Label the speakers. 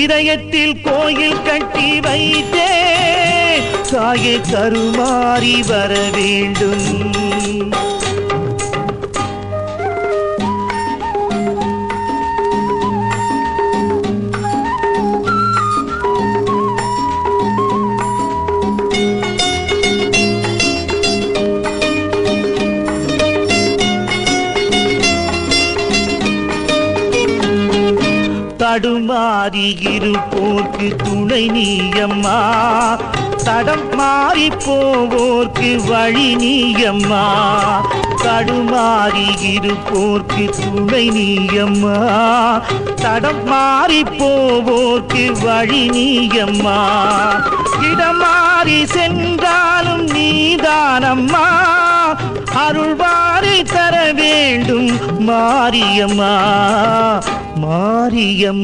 Speaker 1: இதயத்தில் கோயில் கட்டி வைத்தே தாயே கருமாறி வர வேண்டும். தடுமாறி இருப்போர்க்கு துணை நீயம்மா, தடம் மாறி போவோர்க்கு வழி நீயம்மா. தடுமாறி இருப்போர்க்கு துணை நீயம்மா, தடம் மாறி போவோர்க்கு வழி நீயம்மா. இடம் மாறி சென்றாலும் நீதானம்மா, அருள்வாரி தர வேண்டும் மாரியம்மா மாரியம்மா.